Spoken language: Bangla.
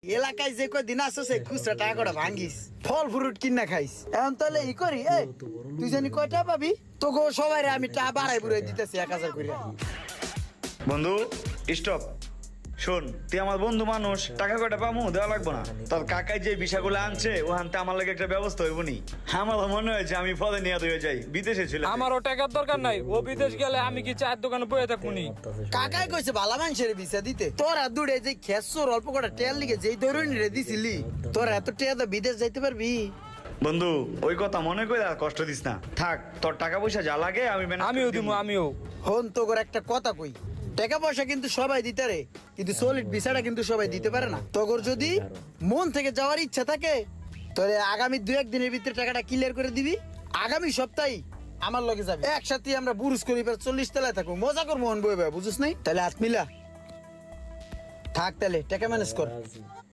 এলাকায় যে কদিন আসো সে খুচরা টাকা করে ভাঙ্গিস ফল ফ্রুট কিনা খাইস এখন তাহলে ই করি তুই জানি কয়টা পাবি তোকে সবাই আমি টাকা বাড়াই বুড়াই দিতেছি 1000 করে। বন্ধু স্টপ শোন, তুই আমার বন্ধু মানুষ, টাকা কয়টা পামু দেওয়া লাগবো না। তোর কাকাই যে বিষয়গুলো আনছে ওখানতে আমার লাগে একটা ব্যবস্থা হইব নি। আমার মনে হয়েছে আমি ফলে নিয়ে হয়ে যাই, বিদেশে ছিল। আমারও টাকার দরকার নাই, ও বিদেশ গেলে আমি কি চায়ের দোকানে বয়ে থাকুনি। কাকাই কইছে ভালো মানুষের ভিসা দিতে, তোরা দূরে যে খেসর অল্প কটা টেল লিগে যেই ধরুন রে দিছিলি, তোরা এত টেয়া তো বিদেশ যাইতে পারবি। বন্ধু ওই কথা মনে করে আর কষ্ট দিস না, থাক তোর টাকা পয়সা যা লাগে আমিও দিব। আমিও হন তো করে একটা কথা কই, টাকা পয়সা কিন্তু সবাই দিতে পারে, কিন্তু সলিড ভিসাটা কিন্তু সবাই দিতে পারে না। তোর যদি মন থেকে যাওয়ার ইচ্ছা থাকে তাহলে আগামী 2-1 দিনের ভিতরে টাকাটা ক্লিয়ার করে দিবি। আগামী সপ্তাহে আমার লগে যাবে, একসাথে আমরা বুরুজ করি 40 তলায় থাকবো, মজা করবো মন বই বুঝিস নাই। তাহলে হাত মিলা থাক, তাহলে টাকা ম্যানেজ কর।